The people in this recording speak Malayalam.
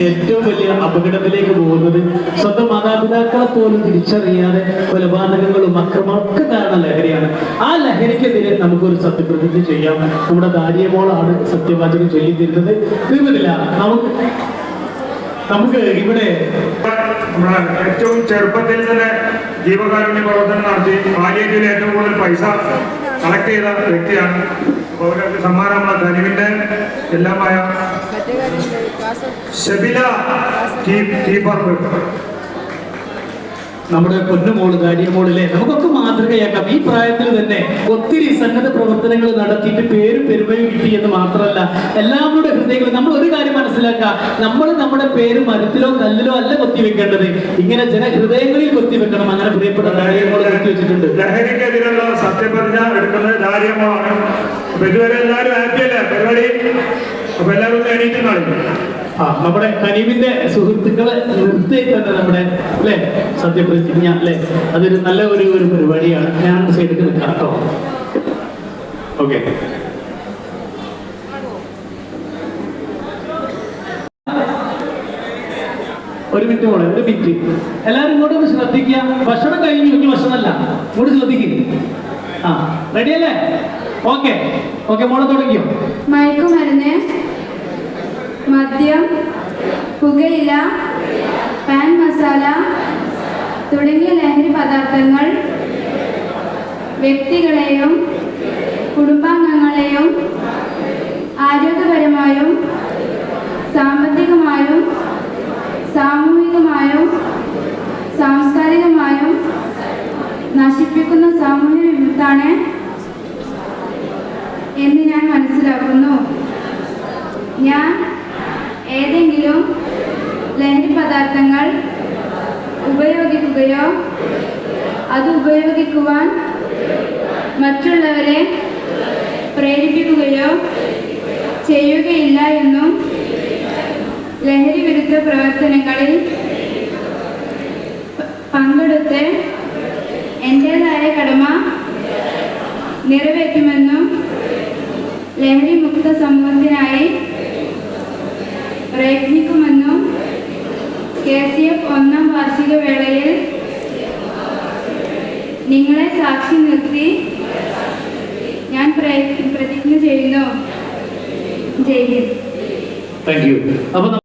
ഏറ്റവും വലിയ അപകടത്തിലേക്ക് പോകുന്നത് സ്വന്തം മാതാപിതാക്കളെ പോലും തിരിച്ചറിയാതെ കൊലപാതകങ്ങളും അക്രമമൊക്കെ കാരണം ലഹരിയാണ്. ആ ലഹരിക്കെതിരെ നമുക്കൊരു സത്യപ്രതിജ്ഞ ചെയ്യാം. നമ്മുടെ കാര്യമോളാണ് സത്യവാചകം ചൊല്ലിത്തരുന്നത്. തീർന്നിട്ടില്ല. നമുക്ക് ഇവിടെ ഏറ്റവും ചെറുപ്പത്തിൽ തന്നെ ജീവകാരുണ്യ പ്രവർത്തനം നടത്തി പാലിയേറ്റീവിൽ ഏറ്റവും കൂടുതൽ പൈസ കളക്ട് ചെയ്ത വ്യക്തിയാണ്. അവർക്ക് സമ്മാനം നമ്മളെ ധനുവിന്റെ എല്ലാമായ ഷബില കീപ്പർ. നമ്മുടെ പൊന്നുമോള് കാര്യമോളിലെ നമുക്കൊക്കെ മാതൃകയാക്കാം. ഈ പ്രായത്തിൽ തന്നെ ഒത്തിരി സന്നദ്ധ പ്രവർത്തനങ്ങൾ നടത്തിയിട്ട് പേരും പെരുമയും കിട്ടി എന്ന് മാത്രമല്ല, എല്ലാവരുടെ ഹൃദയങ്ങളും നമ്മൾ ഒരു കാര്യം മനസ്സിലാക്കുക, നമ്മൾ നമ്മുടെ പേര് മരത്തിലോ കല്ലിലോ അല്ല കൊത്തിവെക്കേണ്ടത്, ഇങ്ങനെ ജനഹൃദയങ്ങളിൽ കൊത്തിവെക്കണം. അങ്ങനെ പ്രിയപ്പെട്ട കാര്യമോള് കൊത്തിവെച്ചിട്ടുണ്ട്. ലഹരിക്കെതിരെയുള്ള സത്യപ്രതിജ്ഞ എടുക്കുന്നത് കാര്യമോളാണ്. അപ്പൊ ഇതുവരെ എല്ലാവരും ഹാപ്പിയല്ലേ പരിപാടി? അപ്പൊ എല്ലാവരും എണീറ്റുന്നാണ്. നമ്മുടെ കരീമിന്റെ സുഹൃത്തുക്കളെ നിർത്തി തന്നെ നമ്മുടെ അല്ലെ സത്യപ്രതിജ്ഞ അല്ലെ, അതൊരു നല്ല ഒരു പരിപാടിയാണ്. ഞാൻ സൈഡിൽ നിൽക്കാം കേട്ടോ. ഓക്കെ, ഒരു മിനിറ്റ് മോളെ, ഒരു മിനിറ്റ്. എല്ലാവരും ഇങ്ങോട്ട് ഒന്ന് ശ്രദ്ധിക്കുക. ഭക്ഷണം കഴിഞ്ഞു, ഇനി ഭക്ഷണമല്ല, ഇങ്ങോട്ട് ശ്രദ്ധിക്കുക. റെഡിയല്ലേ? ഓക്കെ ഓക്കെ മോളെ തുടങ്ങിയോ? മയക്കുമരുന്ന്, മദ്യം, പുകയില, പാൻ മസാല തുടങ്ങിയ ലഹരി പദാർത്ഥങ്ങൾ വ്യക്തികളെയും കുടുംബാംഗങ്ങളെയും ആരോഗ്യപരമായും സാമ്പത്തികമായും സാമൂഹികമായും സാംസ്കാരികമായും നശിപ്പിക്കുന്ന സാമൂഹ്യ വിപത്താണ് എന്ന് ഞാൻ മനസ്സിലാക്കുന്നു. ഞാൻ ഏതെങ്കിലും ലഹരി പദാർത്ഥങ്ങൾ ഉപയോഗിക്കുകയോ അത് ഉപയോഗിക്കുവാൻ മറ്റുള്ളവരെ പ്രേരിപ്പിക്കുകയോ ചെയ്യുകയില്ല എന്നും ലഹരി വിരുദ്ധ പ്രവർത്തനങ്ങളിൽ പങ്കെടുത്ത് എൻ്റേതായ കടമ നിറവേറ്റുമെന്നും ലഹരി മുക്ത സമൂഹത്തിനായി പ്രയത്നിക്കുമെന്നും KCF 1ാം വാർഷിക വേളയിൽ നിങ്ങളെ സാക്ഷി നിർത്തി ഞാൻ പ്രതിജ്ഞ ചെയ്യുന്നു. ജയ് ഹിന്ദ്. Thank U.